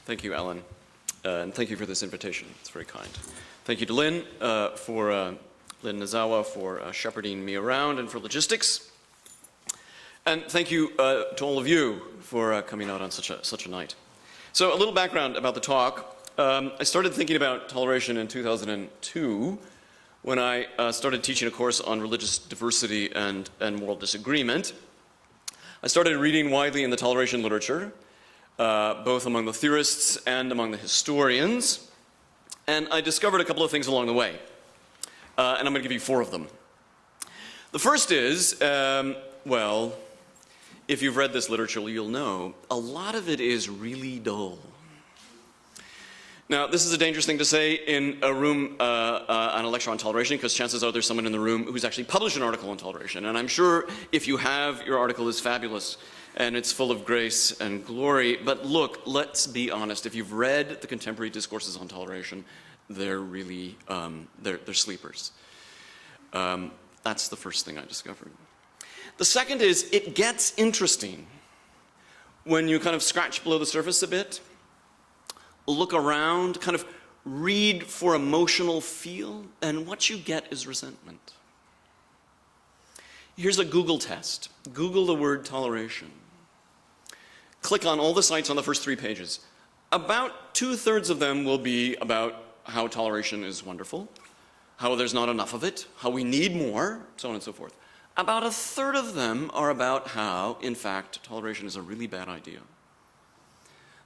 Thank you, Alan. And thank you for this invitation. It's very kind. Thank you to Lynn Lynn Nazawa for shepherding me around and for logistics. And thank you to all of you for coming out on such a night. So a little background about the talk. I started thinking about toleration in 2002 when I started teaching a course on religious diversity and moral disagreement. I started reading widely in the toleration literature, both among the theorists and among the historians, and I discovered a couple of things along the way, and I'm going to give you 4 of them. The first is, well, if you've read this literature, you'll know a lot of it is really dull. Now, this is a dangerous thing to say in a room on a lecture on toleration, because chances are there's someone in the room who's actually published an article on toleration. And I'm sure if you have, your article is fabulous, and it's full of grace and glory. But look, let's be honest. If you've read the contemporary discourses on toleration, they're really, they're sleepers. That's the first thing I discovered. The second is, it gets interesting when you kind of scratch below the surface a bit, look around, kind of read for emotional feel, and what you get is resentment. Here's a Google test. Google the word toleration. Click on all the sites on the first 3 pages. About 2/3 of them will be about how toleration is wonderful, how there's not enough of it, how we need more, so on and so forth. About 1/3 of them are about how, in fact, toleration is a really bad idea,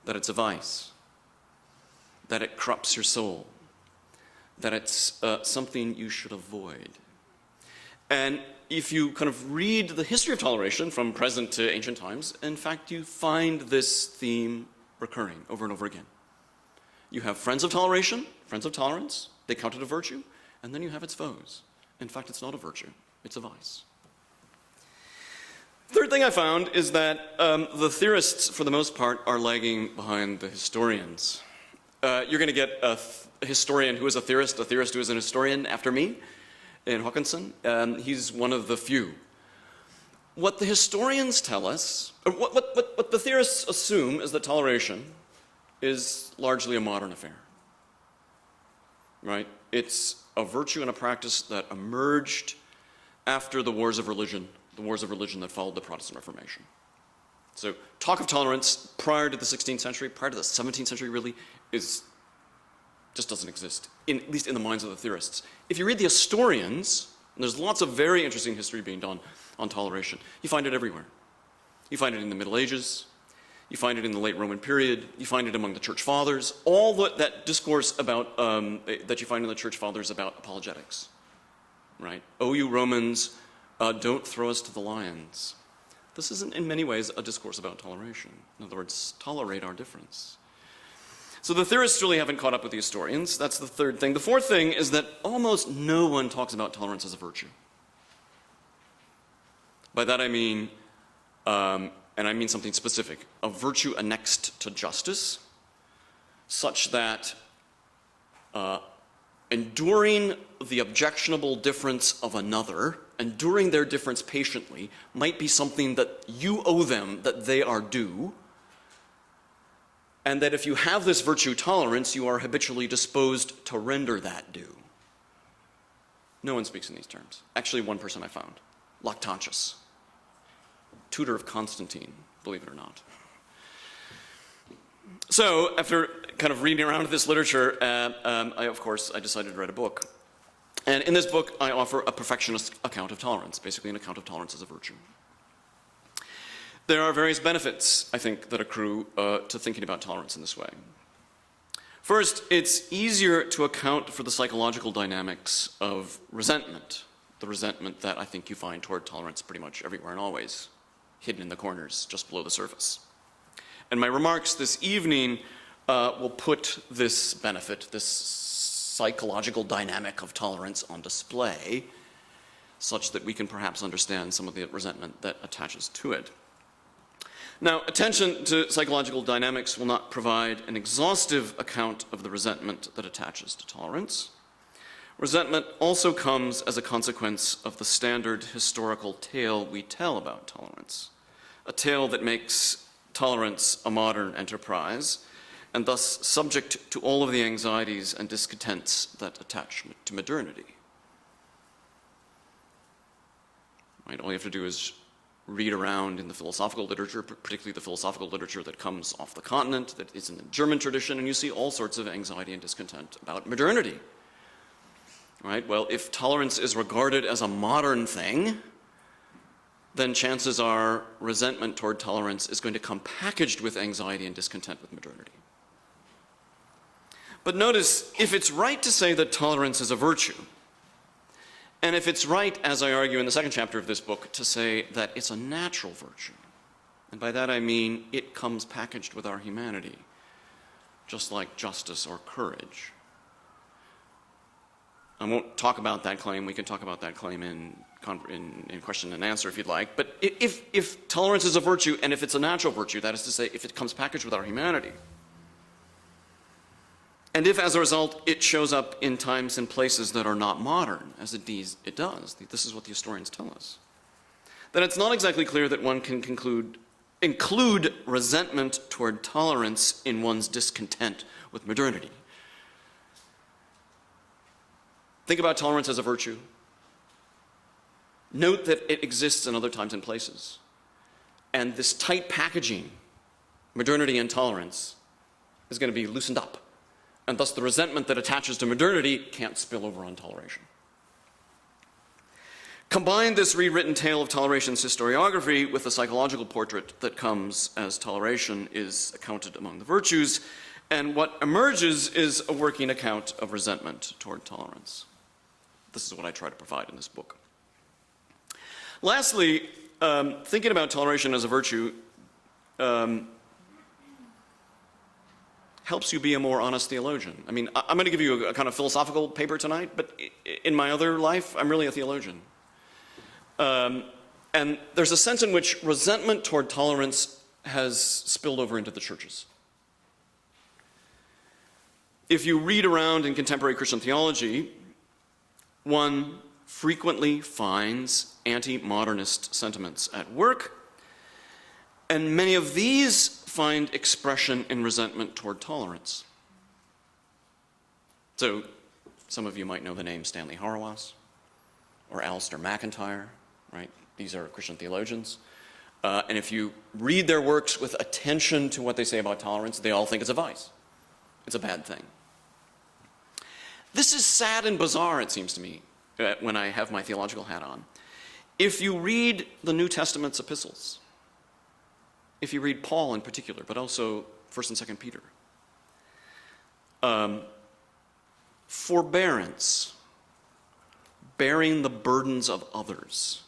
that it's a vice, that it corrupts your soul, that it's something you should avoid. And if you kind of read the history of toleration from present to ancient times, in fact, you find this theme recurring over and over again. You have friends of toleration, friends of tolerance, they count it a virtue, and then you have its foes. In fact, it's not a virtue, it's a vice. Third thing I found is that the theorists, for the most part, are lagging behind the historians. You're going to get a historian who is a theorist who is an historian after me, in Hawkinson. He's one of the few. What the historians tell us, or what the theorists assume, is that toleration is largely a modern affair. Right? It's a virtue and a practice that emerged after the wars of religion that followed the Protestant Reformation. So talk of tolerance prior to the 16th century, prior to the 17th century really, just doesn't exist, at least in the minds of the theorists. If you read the historians, and there's lots of very interesting history being done on toleration, you find it everywhere. You find it in the Middle Ages, you find it in the late Roman period, you find it among the Church Fathers, all that discourse about, that you find in the Church Fathers about apologetics, right? Oh, you Romans, don't throw us to the lions. This isn't in many ways a discourse about toleration. In other words, tolerate our difference. So the theorists really haven't caught up with the historians. That's the third thing. The fourth thing is that almost no one talks about tolerance as a virtue. By that I mean, and I mean something specific, a virtue annexed to justice, such that enduring the objectionable difference of another, enduring their difference patiently, might be something that you owe them, that they are due, and that if you have this virtue tolerance, you are habitually disposed to render that due. No one speaks in these terms. Actually, one person I found, Lactantius, tutor of Constantine, believe it or not. So, after kind of reading around this literature, I decided to write a book. And in this book, I offer a perfectionist account of tolerance, basically an account of tolerance as a virtue. There are various benefits, I think, that accrue to thinking about tolerance in this way. First, it's easier to account for the psychological dynamics of resentment, the resentment that I think you find toward tolerance pretty much everywhere and always, hidden in the corners, just below the surface. And my remarks this evening will put this benefit, this psychological dynamic of tolerance on display, such that we can perhaps understand some of the resentment that attaches to it. Now, attention to psychological dynamics will not provide an exhaustive account of the resentment that attaches to tolerance. Resentment also comes as a consequence of the standard historical tale we tell about tolerance, a tale that makes tolerance a modern enterprise, and thus subject to all of the anxieties and discontents that attach to modernity. Right? All you have to do is read around in the philosophical literature, particularly the philosophical literature that comes off the continent, that is in the German tradition, and you see all sorts of anxiety and discontent about modernity. Right? Well, if tolerance is regarded as a modern thing, then chances are resentment toward tolerance is going to come packaged with anxiety and discontent with modernity. But notice, if it's right to say that tolerance is a virtue, and if it's right, as I argue in the second chapter of this book, to say that it's a natural virtue, and by that I mean it comes packaged with our humanity, just like justice or courage. I won't talk about that claim. We can talk about that claim in question and answer if you'd like. But if tolerance is a virtue, and if it's a natural virtue, that is to say, if it comes packaged with our humanity, and if, as a result, it shows up in times and places that are not modern, as it does, this is what the historians tell us, then it's not exactly clear that one can include resentment toward tolerance in one's discontent with modernity. Think about tolerance as a virtue. Note that it exists in other times and places. And this tight packaging, modernity and tolerance, is going to be loosened up. And thus the resentment that attaches to modernity can't spill over on toleration. Combine this rewritten tale of toleration's historiography with the psychological portrait that comes as toleration is accounted among the virtues, and what emerges is a working account of resentment toward tolerance. This is what I try to provide in this book. Lastly, thinking about toleration as a virtue helps you be a more honest theologian. I mean, I'm going to give you a kind of philosophical paper tonight, but in my other life, I'm really a theologian. And there's a sense in which resentment toward tolerance has spilled over into the churches. If you read around in contemporary Christian theology, one frequently finds anti-modernist sentiments at work, and many of these find expression in resentment toward tolerance. So, some of you might know the name Stanley Hauerwas or Alistair McIntyre, right? These are Christian theologians. And if you read their works with attention to what they say about tolerance, they all think it's a vice. It's a bad thing. This is sad and bizarre, it seems to me, when I have my theological hat on. If you read the New Testament's epistles, if you read Paul in particular, but also 1st and 2nd Peter, forbearance, bearing the burdens of others,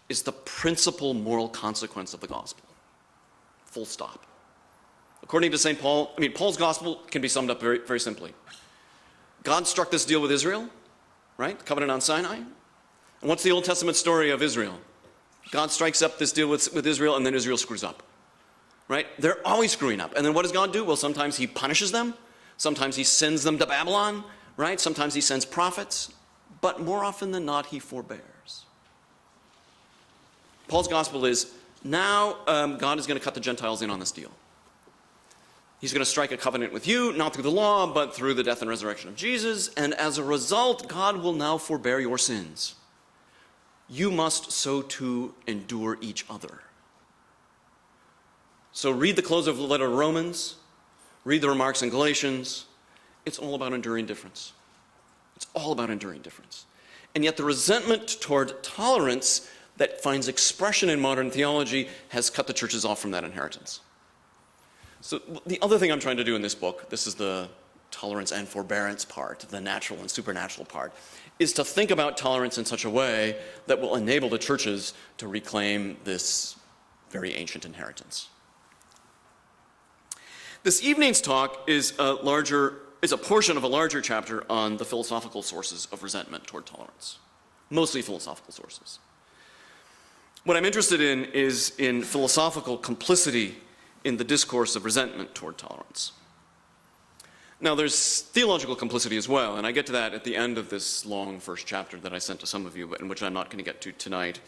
is the principal moral consequence of the gospel. Full stop. According to St. Paul, Paul's gospel can be summed up very, very simply. God struck this deal with Israel, right? The covenant on Sinai. And what's the Old Testament story of Israel? God strikes up this deal with Israel, and then Israel screws up, right? They're always screwing up. And then what does God do? Well, sometimes he punishes them. Sometimes he sends them to Babylon, right? Sometimes he sends prophets. But more often than not, he forbears. Paul's gospel is, now God is going to cut the Gentiles in on this deal. He's going to strike a covenant with you, not through the law, but through the death and resurrection of Jesus. And as a result, God will now forbear your sins. You must so too endure each other. So read the close of the letter to Romans. Read the remarks in Galatians. It's all about enduring difference. It's all about enduring difference. And yet the resentment toward tolerance that finds expression in modern theology has cut the churches off from that inheritance. So the other thing I'm trying to do in this book, this is the tolerance and forbearance part, the natural and supernatural part, is to think about tolerance in such a way that will enable the churches to reclaim this very ancient inheritance. This evening's talk is a portion of a larger chapter on the philosophical sources of resentment toward tolerance, mostly philosophical sources. What I'm interested in is in philosophical complicity in the discourse of resentment toward tolerance. Now, there's theological complicity as well, and I get to that at the end of this long first chapter that I sent to some of you, but in which I'm not going to get to tonight.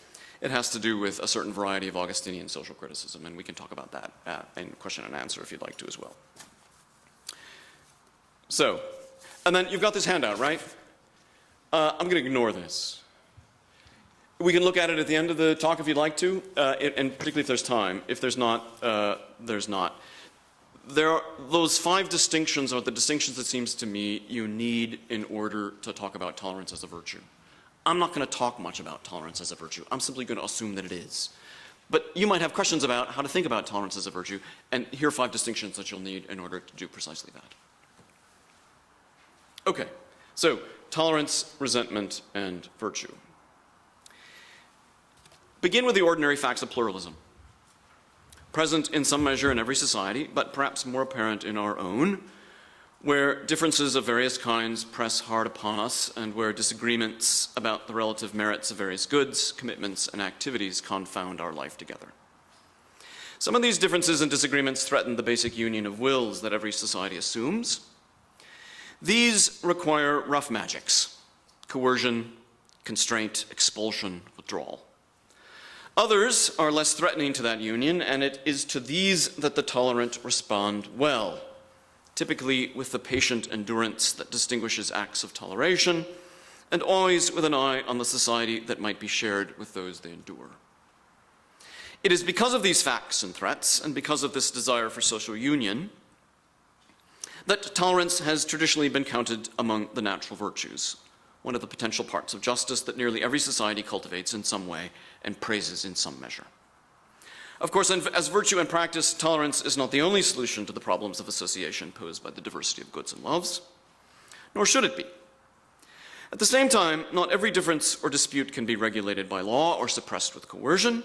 It has to do with a certain variety of Augustinian social criticism, and we can talk about that in question and answer if you'd like to as well. So, and then you've got this handout, right? I'm going to ignore this. We can look at it at the end of the talk if you'd like to, and particularly if there's time. If there's not, there's not. Those 5 distinctions are the distinctions, it seems to me, you need in order to talk about tolerance as a virtue. I'm not going to talk much about tolerance as a virtue. I'm simply going to assume that it is. But you might have questions about how to think about tolerance as a virtue, and here are 5 distinctions that you'll need in order to do precisely that. Okay, so tolerance, resentment, and virtue. Begin with the ordinary facts of pluralism. Present in some measure in every society, but perhaps more apparent in our own, where differences of various kinds press hard upon us and where disagreements about the relative merits of various goods, commitments, and activities confound our life together. Some of these differences and disagreements threaten the basic union of wills that every society assumes. These require rough magics: coercion, constraint, expulsion, withdrawal. Others are less threatening to that union, and it is to these that the tolerant respond well, typically with the patient endurance that distinguishes acts of toleration, and always with an eye on the society that might be shared with those they endure. It is because of these facts and threats, and because of this desire for social union, that tolerance has traditionally been counted among the natural virtues, one of the potential parts of justice that nearly every society cultivates in some way and praises in some measure. Of course, as virtue and practice, tolerance is not the only solution to the problems of association posed by the diversity of goods and loves, nor should it be. At the same time, not every difference or dispute can be regulated by law or suppressed with coercion,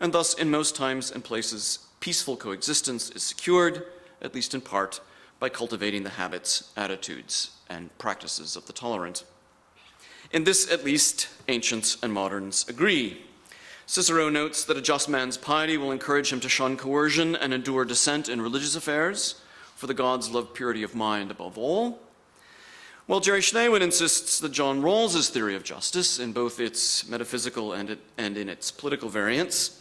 and thus, in most times and places, peaceful coexistence is secured, at least in part, by cultivating the habits, attitudes, and practices of the tolerant. In this, at least, ancients and moderns agree. Cicero notes that a just man's piety will encourage him to shun coercion and endure dissent in religious affairs, for the gods love purity of mind above all. While Jerry Schneemann insists that John Rawls's theory of justice, in both its metaphysical and in its political variants,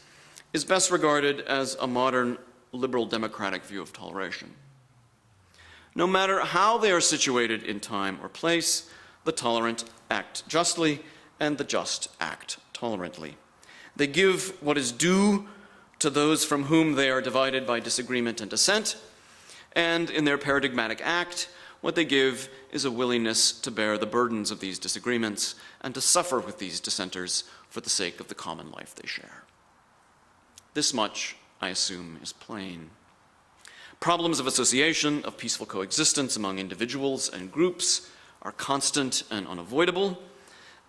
is best regarded as a modern liberal democratic view of toleration. No matter how they are situated in time or place, the tolerant act justly, and the just act tolerantly. They give what is due to those from whom they are divided by disagreement and dissent, and in their paradigmatic act, what they give is a willingness to bear the burdens of these disagreements and to suffer with these dissenters for the sake of the common life they share. This much, I assume, is plain. Problems of association, of peaceful coexistence among individuals and groups are constant and unavoidable,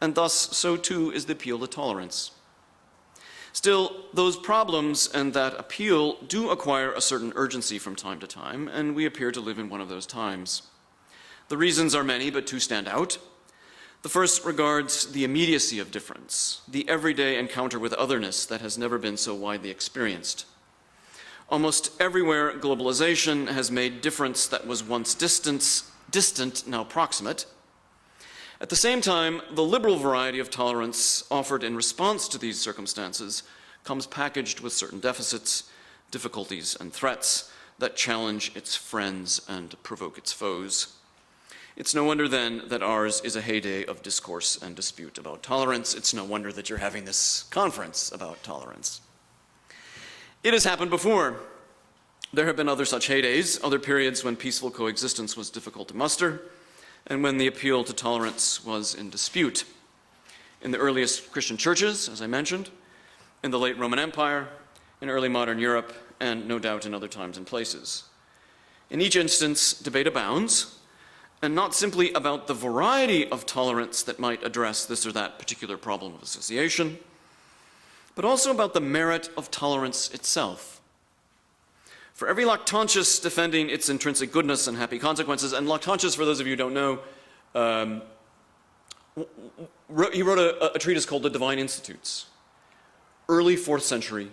and thus so too is the appeal to tolerance. Still, those problems and that appeal do acquire a certain urgency from time to time, and we appear to live in one of those times. The reasons are many, but 2 stand out. The first regards the immediacy of difference, the everyday encounter with otherness that has never been so widely experienced. Almost everywhere, globalization has made difference that was once distant, now proximate. At the same time, the liberal variety of tolerance offered in response to these circumstances comes packaged with certain deficits, difficulties, and threats that challenge its friends and provoke its foes. It's no wonder then that ours is a heyday of discourse and dispute about tolerance. It's no wonder that you're having this conference about tolerance. It has happened before. There have been other such heydays, other periods when peaceful coexistence was difficult to muster, and when the appeal to tolerance was in dispute. In the earliest Christian churches, as I mentioned, in the late Roman Empire, in early modern Europe, and no doubt in other times and places. In each instance, debate abounds, and not simply about the variety of tolerance that might address this or that particular problem of association, but also about the merit of tolerance itself. For every Lactantius defending its intrinsic goodness and happy consequences, and Lactantius, for those of you who don't know, he wrote a treatise called The Divine Institutes. Early 4th century,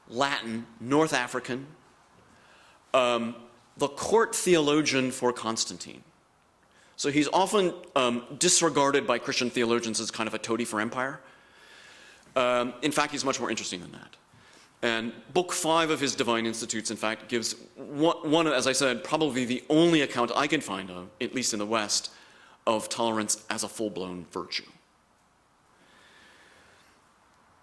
Latin, North African, the court theologian for Constantine. So he's often disregarded by Christian theologians as kind of a toady for empire. In fact, he's much more interesting than that. And Book 5 of his Divine Institutes, in fact, gives one, as I said, probably the only account I can find of, at least in the West, of tolerance as a full-blown virtue.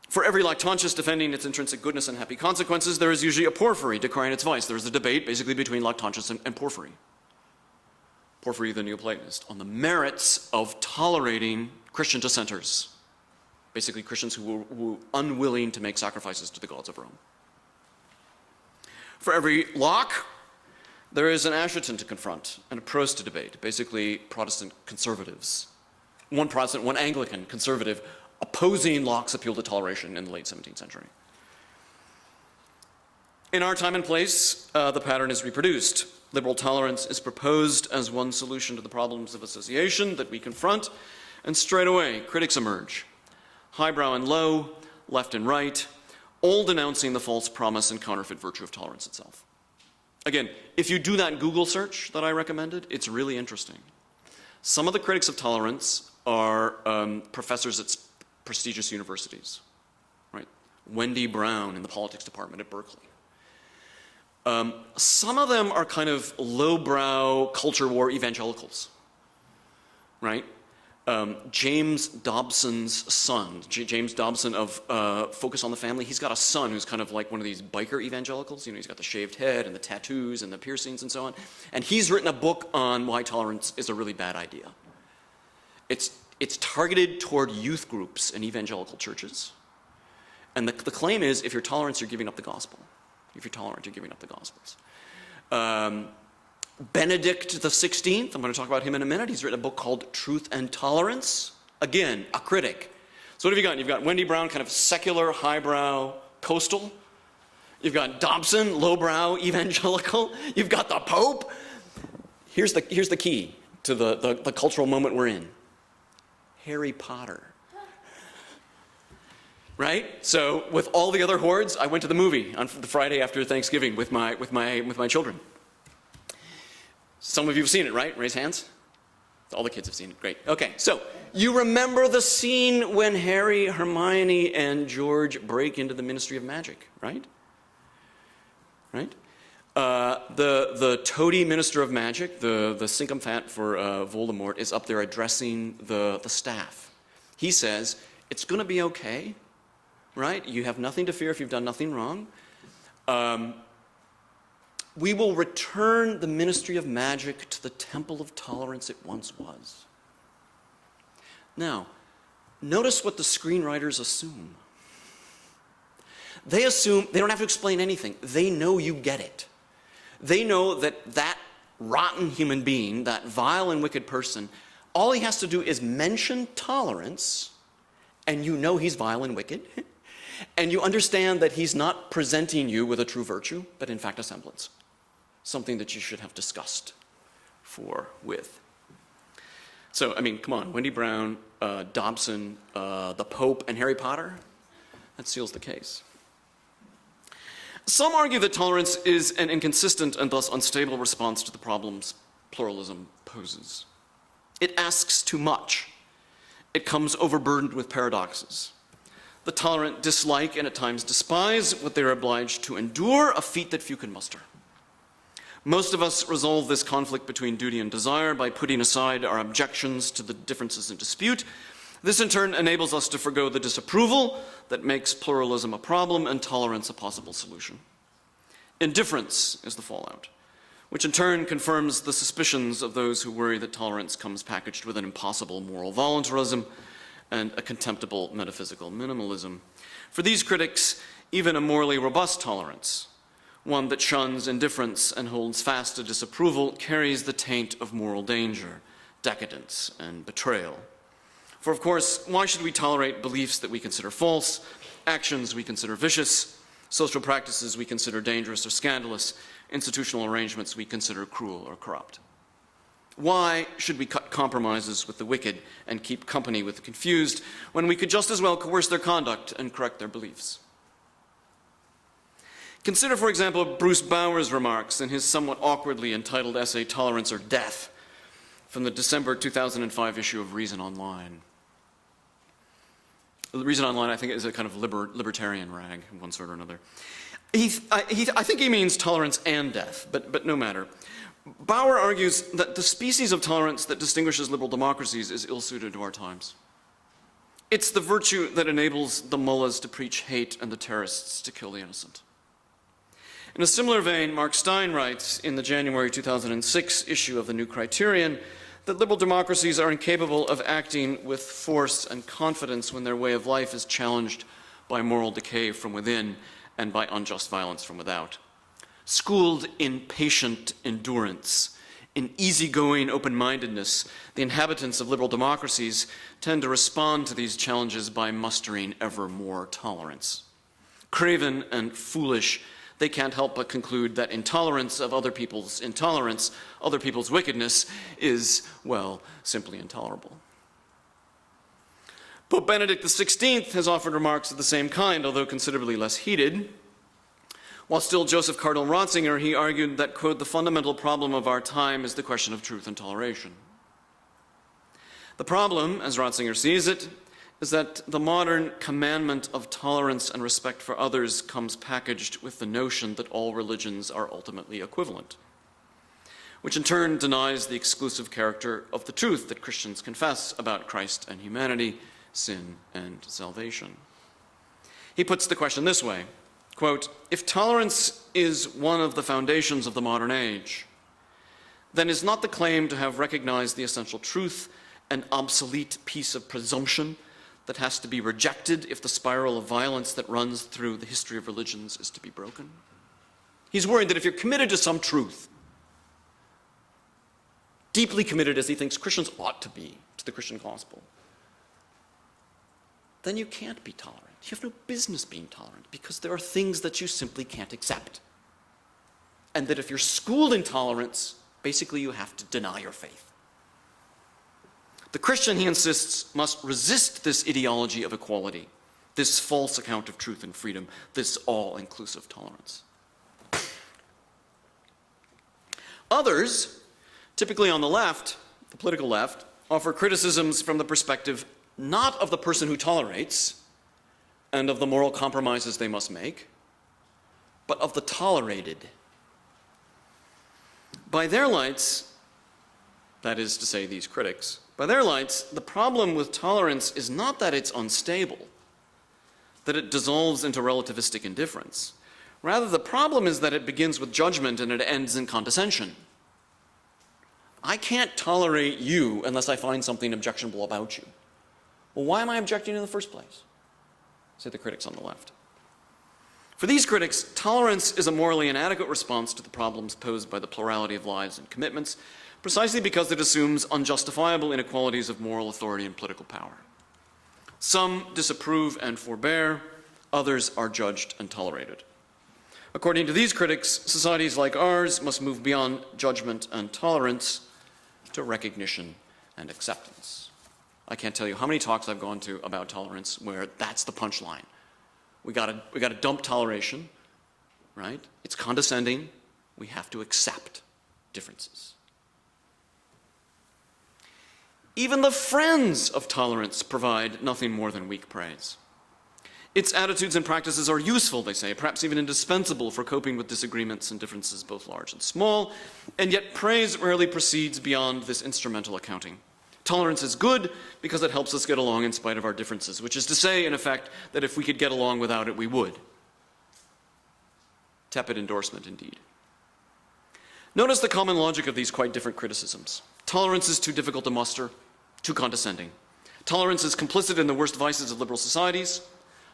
For every lactantius defending its intrinsic goodness and happy consequences, there is usually a Porphyry decrying its vice. There is a debate basically between Lactantius and Porphyry. Porphyry, the Neoplatonist, on the merits of tolerating Christian dissenters, basically Christians who were unwilling to make sacrifices to the gods of Rome. For every Locke, there is an Asherton to confront and a Prost to debate, basically Protestant conservatives. One Protestant, one Anglican conservative, opposing Locke's appeal to toleration in the late 17th century. In our time and place, the pattern is reproduced. Liberal tolerance is proposed as one solution to the problems of association that we confront, and straight away, critics emerge. Highbrow and low, left and right, all denouncing the false promise and counterfeit virtue of tolerance itself. Again, if you do that Google search that I recommended, it's really interesting. Some of the critics of tolerance are professors at prestigious universities, right? Wendy Brown in the politics department at Berkeley. Some of them are kind of lowbrow culture war evangelicals, right? James Dobson's son, James Dobson of Focus on the Family, he's got a son who's kind of like one of these biker evangelicals. You know, he's got the shaved head and the tattoos and the piercings and so on. And he's written a book on why tolerance is a really bad idea. It's targeted toward youth groups and evangelical churches. And the claim is, if you're tolerant, you're giving up the gospel. If you're tolerant, you're giving up the gospels. Benedict XVI, I'm going to talk about him in a minute. He's written a book called Truth and Tolerance. Again, a critic. So what have you got? You've got Wendy Brown, kind of secular, highbrow, coastal. You've got Dobson, lowbrow, evangelical. You've got the Pope. Here's the key to the cultural moment we're in. Harry Potter. Right? So with all the other hordes, I went to the movie on the Friday after Thanksgiving with my children. Some of you have seen it, right? Raise hands. All the kids have seen it. Great. Okay, so you remember the scene when Harry, Hermione, and George break into the Ministry of Magic, right? Right? The toady Minister of Magic, the sycophant for Voldemort, is up there addressing the staff. He says, it's going to be okay, right? You have nothing to fear if you've done nothing wrong. We will return the Ministry of Magic to the temple of tolerance it once was. Now, notice what the screenwriters assume. They assume, they don't have to explain anything. They know you get it. They know that rotten human being, that vile and wicked person, all he has to do is mention tolerance, and you know he's vile and wicked, and you understand that he's not presenting you with a true virtue, but in fact a semblance. Something that you should have discussed with. So, I mean, come on, Wendy Brown, Dobson, the Pope, and Harry Potter, that seals the case. Some argue that tolerance is an inconsistent and thus unstable response to the problems pluralism poses. It asks too much. It comes overburdened with paradoxes. The tolerant dislike and at times despise what they are obliged to endure, a feat that few can muster. Most of us resolve this conflict between duty and desire by putting aside our objections to the differences in dispute. This in turn enables us to forgo the disapproval that makes pluralism a problem and tolerance a possible solution. Indifference is the fallout, which in turn confirms the suspicions of those who worry that tolerance comes packaged with an impossible moral voluntarism and a contemptible metaphysical minimalism. For these critics, even a morally robust tolerance, one that shuns indifference and holds fast to disapproval, carries the taint of moral danger, decadence, and betrayal. For of course, why should we tolerate beliefs that we consider false, actions we consider vicious, social practices we consider dangerous or scandalous, institutional arrangements we consider cruel or corrupt? Why should we cut compromises with the wicked and keep company with the confused when we could just as well coerce their conduct and correct their beliefs? Consider, for example, Bruce Bauer's remarks in his somewhat awkwardly entitled essay, Tolerance or Death, from the December 2005 issue of Reason Online. Reason Online, I think, is a kind of libertarian rag of one sort or another. I think he means tolerance and death, but no matter. Bauer argues that the species of tolerance that distinguishes liberal democracies is ill-suited to our times. It's the virtue that enables the mullahs to preach hate and the terrorists to kill the innocent. In a similar vein, Mark Stein writes in the January 2006 issue of the New Criterion that liberal democracies are incapable of acting with force and confidence when their way of life is challenged by moral decay from within and by unjust violence from without. Schooled in patient endurance, in easygoing open-mindedness, the inhabitants of liberal democracies tend to respond to these challenges by mustering ever more tolerance. Craven and foolish, they can't help but conclude that intolerance of other people's intolerance, other people's wickedness, is, well, simply intolerable. Pope Benedict XVI has offered remarks of the same kind, although considerably less heated. While still Joseph Cardinal Ratzinger, he argued that, quote, the fundamental problem of our time is the question of truth and toleration. The problem, as Ratzinger sees it, is that the modern commandment of tolerance and respect for others comes packaged with the notion that all religions are ultimately equivalent, which in turn denies the exclusive character of the truth that Christians confess about Christ and humanity, sin and salvation. He puts the question this way, quote, if tolerance is one of the foundations of the modern age, then is not the claim to have recognized the essential truth an obsolete piece of presumption that has to be rejected if the spiral of violence that runs through the history of religions is to be broken? He's worried that if you're committed to some truth, deeply committed as he thinks Christians ought to be to the Christian gospel, then you can't be tolerant. You have no business being tolerant because there are things that you simply can't accept. And that if you're schooled in tolerance, basically you have to deny your faith. The Christian, he insists, must resist this ideology of equality, this false account of truth and freedom, this all-inclusive tolerance. Others, typically on the left, the political left, offer criticisms from the perspective not of the person who tolerates and of the moral compromises they must make, but of the tolerated. By their lights, that is to say these critics, by their lights, the problem with tolerance is not that it's unstable, that it dissolves into relativistic indifference. Rather, the problem is that it begins with judgment and it ends in condescension. I can't tolerate you unless I find something objectionable about you. Well, why am I objecting in the first place? Say the critics on the left. For these critics, tolerance is a morally inadequate response to the problems posed by the plurality of lives and commitments, precisely because it assumes unjustifiable inequalities of moral authority and political power. Some disapprove and forbear, others are judged and tolerated. According to these critics, societies like ours must move beyond judgment and tolerance to recognition and acceptance. I can't tell you how many talks I've gone to about tolerance where that's the punchline. We gotta dump toleration, right? It's condescending. We have to accept differences. Even the friends of tolerance provide nothing more than weak praise. Its attitudes and practices are useful, they say, perhaps even indispensable for coping with disagreements and differences both large and small, and yet praise rarely proceeds beyond this instrumental accounting. Tolerance is good because it helps us get along in spite of our differences, which is to say, in effect, that if we could get along without it, we would. Tepid endorsement, indeed. Notice the common logic of these quite different criticisms. Tolerance is too difficult to muster, too condescending. Tolerance is complicit in the worst vices of liberal societies.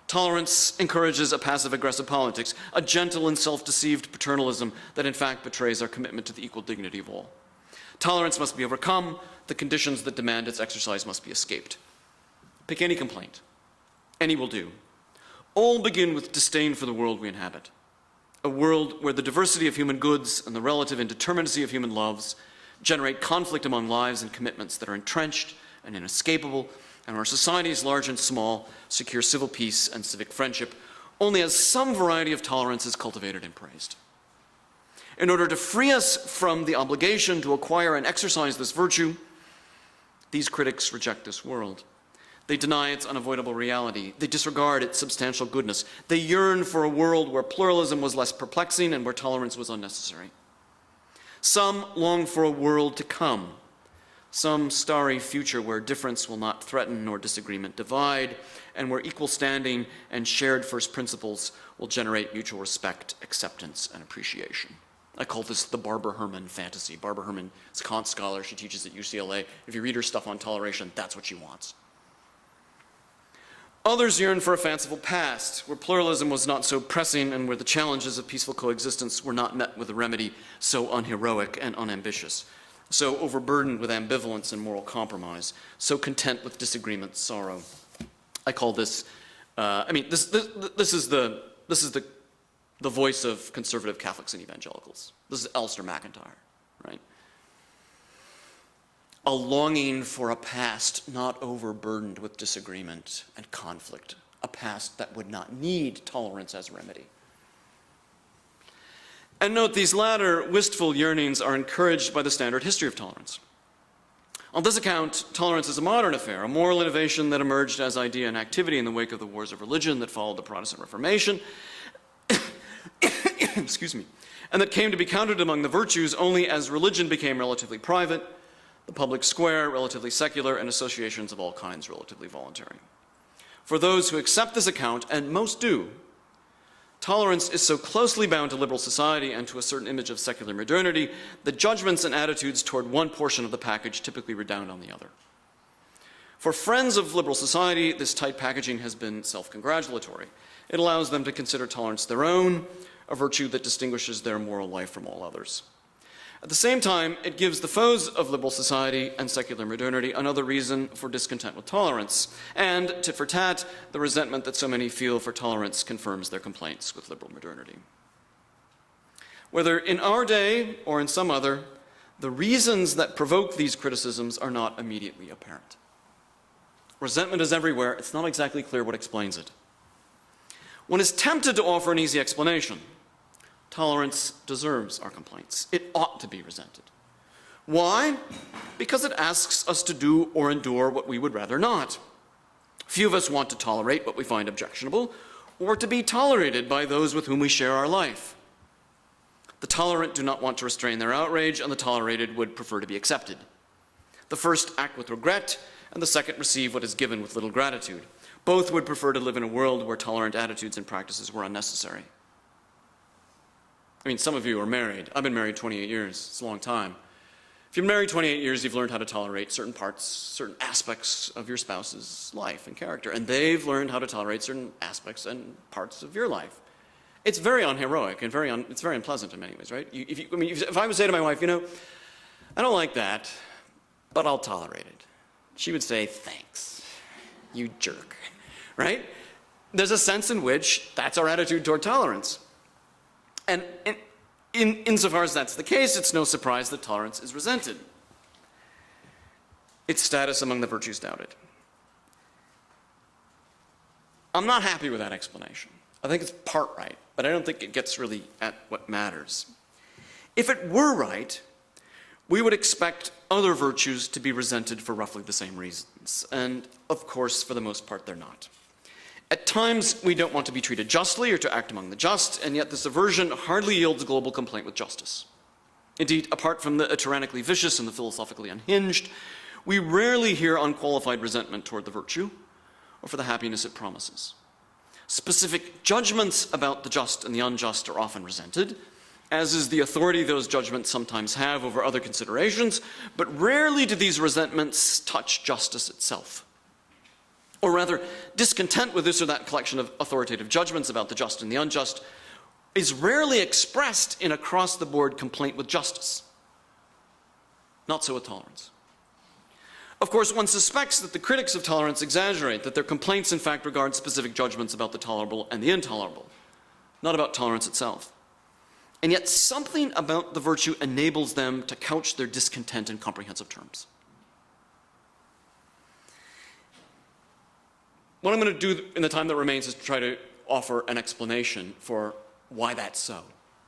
Tolerance encourages a passive-aggressive politics, a gentle and self-deceived paternalism that in fact betrays our commitment to the equal dignity of all. Tolerance must be overcome. The conditions that demand its exercise must be escaped. Pick any complaint. Any will do. All begin with disdain for the world we inhabit. A world where the diversity of human goods and the relative indeterminacy of human loves generate conflict among lives and commitments that are entrenched and inescapable, and where societies large and small secure civil peace and civic friendship only as some variety of tolerance is cultivated and praised. In order to free us from the obligation to acquire and exercise this virtue, these critics reject this world. They deny its unavoidable reality. They disregard its substantial goodness. They yearn for a world where pluralism was less perplexing and where tolerance was unnecessary. Some long for a world to come, some starry future where difference will not threaten nor disagreement divide, and where equal standing and shared first principles will generate mutual respect, acceptance, and appreciation. I call this the Barbara Herman fantasy. Barbara Herman is a Kant scholar. She teaches at UCLA. If you read her stuff on toleration, that's what she wants. Others yearn for a fanciful past, where pluralism was not so pressing and where the challenges of peaceful coexistence were not met with a remedy so unheroic and unambitious, so overburdened with ambivalence and moral compromise, so content with disagreement, sorrow. I call this, this is the voice of conservative Catholics and evangelicals. This is Alistair McIntyre, right? A longing for a past not overburdened with disagreement and conflict, a past that would not need tolerance as a remedy. And note, these latter wistful yearnings are encouraged by the standard history of tolerance. On this account, tolerance is a modern affair, a moral innovation that emerged as idea and activity in the wake of the wars of religion that followed the Protestant Reformation, excuse me, and that came to be counted among the virtues only as religion became relatively private, the public square relatively secular, and associations of all kinds relatively voluntary. For those who accept this account, and most do, tolerance is so closely bound to liberal society and to a certain image of secular modernity that judgments and attitudes toward one portion of the package typically redound on the other. For friends of liberal society, this tight packaging has been self-congratulatory. It allows them to consider tolerance their own, a virtue that distinguishes their moral life from all others. At the same time, it gives the foes of liberal society and secular modernity another reason for discontent with tolerance, and, tit for tat, the resentment that so many feel for tolerance confirms their complaints with liberal modernity. Whether in our day or in some other, the reasons that provoke these criticisms are not immediately apparent. Resentment is everywhere. It's not exactly clear what explains it. One is tempted to offer an easy explanation. Tolerance deserves our complaints. It ought to be resented. Why? Because it asks us to do or endure what we would rather not. Few of us want to tolerate what we find objectionable, or to be tolerated by those with whom we share our life. The tolerant do not want to restrain their outrage, and the tolerated would prefer to be accepted. The first act with regret, and the second receive what is given with little gratitude. Both would prefer to live in a world where tolerant attitudes and practices were unnecessary. I mean, some of you are married. I've been married 28 years. It's a long time. If you've been married 28 years, you've learned how to tolerate certain parts, certain aspects of your spouse's life and character. And they've learned how to tolerate certain aspects and parts of your life. It's very unheroic and it's very unpleasant in many ways, right? If I would say to my wife, I don't like that, but I'll tolerate it. She would say, thanks, you jerk, right? There's a sense in which that's our attitude toward tolerance. And insofar as that's the case, it's no surprise that tolerance is resented. Its status among the virtues doubted. I'm not happy with that explanation. I think it's part right, but I don't think it gets really at what matters. If it were right, we would expect other virtues to be resented for roughly the same reasons. And of course, for the most part, they're not. At times, we don't want to be treated justly or to act among the just, and yet this aversion hardly yields global complaint with justice. Indeed, apart from the tyrannically vicious and the philosophically unhinged, we rarely hear unqualified resentment toward the virtue or for the happiness it promises. Specific judgments about the just and the unjust are often resented, as is the authority those judgments sometimes have over other considerations, but rarely do these resentments touch justice itself. Or rather, discontent with this or that collection of authoritative judgments about the just and the unjust is rarely expressed in across-the-board complaint with justice. Not so with tolerance. Of course, one suspects that the critics of tolerance exaggerate, that their complaints in fact regard specific judgments about the tolerable and the intolerable, not about tolerance itself. And yet something about the virtue enables them to couch their discontent in comprehensive terms. What I'm going to do in the time that remains is to try to offer an explanation for why that's so.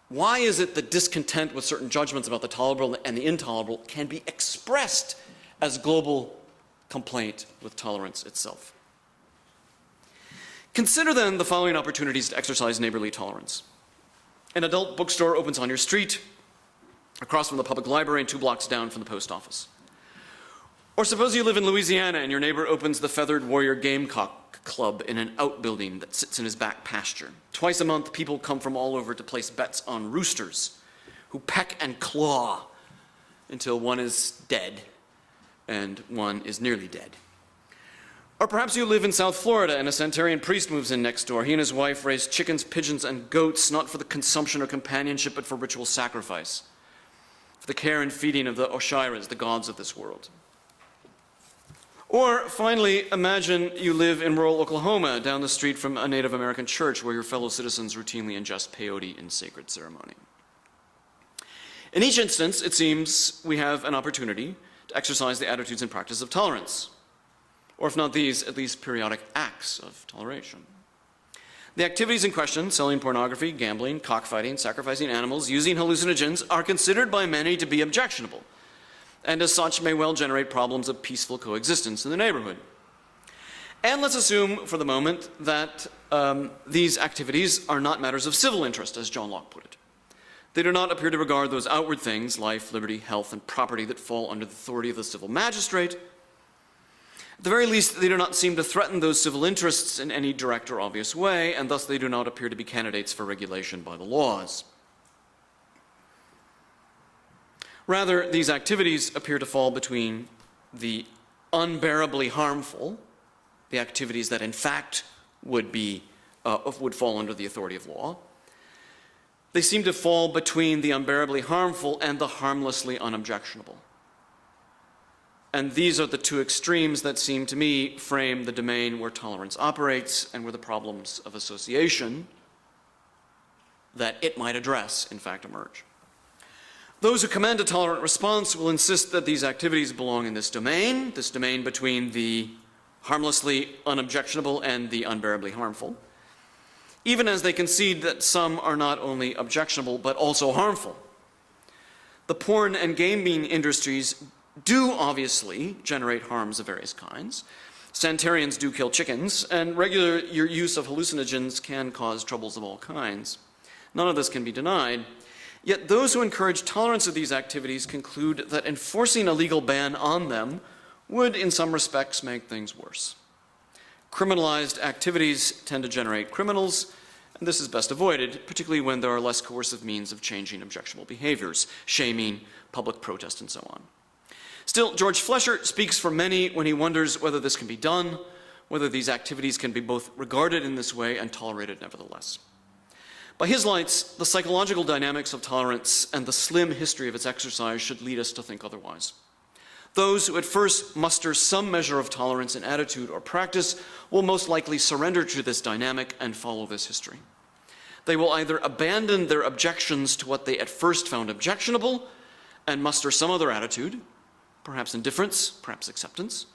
Why is it that discontent with certain judgments about the tolerable and the intolerable can be expressed as global complaint with tolerance itself. Consider then the following opportunities to exercise neighborly tolerance. An adult bookstore opens on your street, across from the public library and 2 blocks down from the post office. Or suppose you live in Louisiana and your neighbor opens the Feathered Warrior Gamecock Club in an outbuilding that sits in his back pasture. Twice a month, people come from all over to place bets on roosters who peck and claw until one is dead and one is nearly dead. Or perhaps you live in South Florida and a Sanitarian priest moves in next door. He and his wife raise chickens, pigeons, and goats, not for the consumption or companionship, but for ritual sacrifice, for the care and feeding of the Oshiras, the gods of this world. Or finally, imagine you live in rural Oklahoma, down the street from a Native American church where your fellow citizens routinely ingest peyote in sacred ceremony. In each instance, it seems we have an opportunity to exercise the attitudes and practice of tolerance, or if not these, at least periodic acts of toleration. The activities in question, selling pornography, gambling, cockfighting, sacrificing animals, using hallucinogens, are considered by many to be objectionable, and as such may well generate problems of peaceful coexistence in the neighborhood. And let's assume for the moment that these activities are not matters of civil interest, as John Locke put it. They do not appear to regard those outward things, life, liberty, health, and property, that fall under the authority of the civil magistrate. At the very least, they do not seem to threaten those civil interests in any direct or obvious way, and thus they do not appear to be candidates for regulation by the laws. Rather, these activities appear to fall between the unbearably harmful, the activities that in fact would fall under the authority of law. They seem to fall between the unbearably harmful and the harmlessly unobjectionable. And these are the two extremes that seem to me frame the domain where tolerance operates and where the problems of association that it might address, in fact, emerge. Those who commend a tolerant response will insist that these activities belong in this domain between the harmlessly unobjectionable and the unbearably harmful, even as they concede that some are not only objectionable but also harmful. The porn and gaming industries do obviously generate harms of various kinds. Sanitarians do kill chickens, and regular use of hallucinogens can cause troubles of all kinds. None of this can be denied. Yet those who encourage tolerance of these activities conclude that enforcing a legal ban on them would, in some respects, make things worse. Criminalized activities tend to generate criminals, and this is best avoided, particularly when there are less coercive means of changing objectionable behaviors, shaming, public protest, and so on. Still, George Flesher speaks for many when he wonders whether this can be done, whether these activities can be both regarded in this way and tolerated nevertheless. By his lights, the psychological dynamics of tolerance and the slim history of its exercise should lead us to think otherwise. Those who at first muster some measure of tolerance in attitude or practice will most likely surrender to this dynamic and follow this history. They will either abandon their objections to what they at first found objectionable and muster some other attitude, perhaps indifference, perhaps acceptance,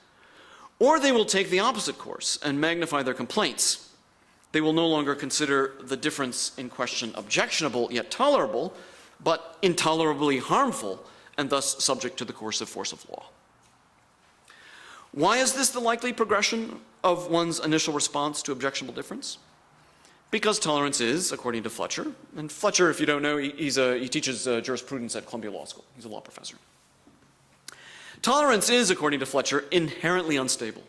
or they will take the opposite course and magnify their complaints. They will no longer consider the difference in question objectionable yet tolerable, but intolerably harmful and thus subject to the coercive force of law. Why is this the likely progression of one's initial response to objectionable difference? Because tolerance is, according to Fletcher, and Fletcher, if you don't know, he teaches jurisprudence at Columbia Law School. He's a law professor. Tolerance is, according to Fletcher, inherently unstable.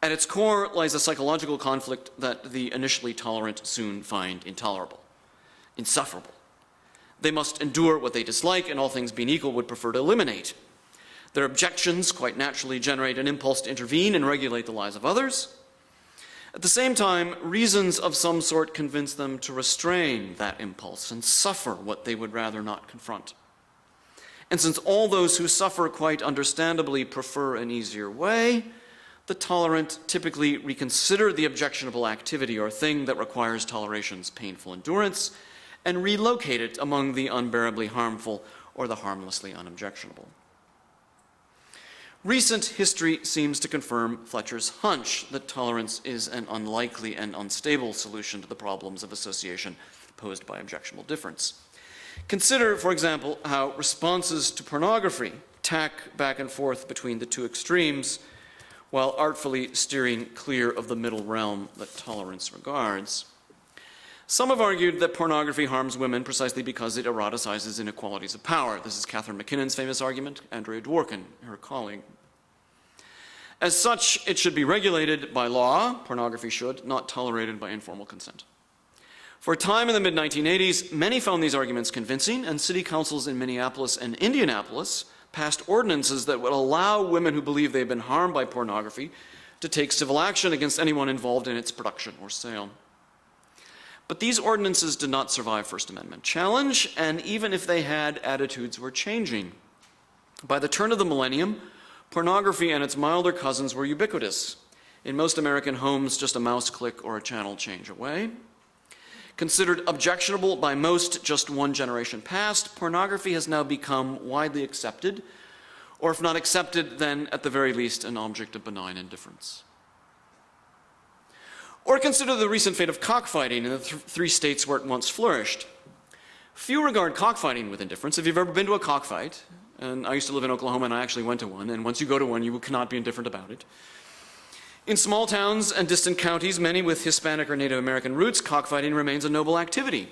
At its core lies a psychological conflict that the initially tolerant soon find intolerable, insufferable. They must endure what they dislike and, all things being equal, would prefer to eliminate. Their objections quite naturally generate an impulse to intervene and regulate the lives of others. At the same time, reasons of some sort convince them to restrain that impulse and suffer what they would rather not confront. And since all those who suffer quite understandably prefer an easier way, the tolerant typically reconsider the objectionable activity or thing that requires toleration's painful endurance and relocate it among the unbearably harmful or the harmlessly unobjectionable. Recent history seems to confirm Fletcher's hunch that tolerance is an unlikely and unstable solution to the problems of association posed by objectionable difference. Consider, for example, how responses to pornography tack back and forth between the two extremes while artfully steering clear of the middle realm that tolerance regards. Some have argued that pornography harms women precisely because it eroticizes inequalities of power. This is Catherine MacKinnon's famous argument, Andrea Dworkin, her colleague. As such, it should be regulated by law, pornography should, not tolerated by informal consent. For a time in the mid-1980s, many found these arguments convincing, and city councils in Minneapolis and Indianapolis passed ordinances that would allow women who believe they have been harmed by pornography to take civil action against anyone involved in its production or sale. But these ordinances did not survive First Amendment challenge, and even if they had, attitudes were changing. By the turn of the millennium, pornography and its milder cousins were ubiquitous. In most American homes, just a mouse click or a channel change away. Considered objectionable by most just one generation past, pornography has now become widely accepted, or if not accepted, then at the very least an object of benign indifference. Or consider the recent fate of cockfighting in the three states where it once flourished. Few regard cockfighting with indifference. If you've ever been to a cockfight, and I used to live in Oklahoma and I actually went to one, and once you go to one, you cannot be indifferent about it. In small towns and distant counties, many with Hispanic or Native American roots, cockfighting remains a noble activity.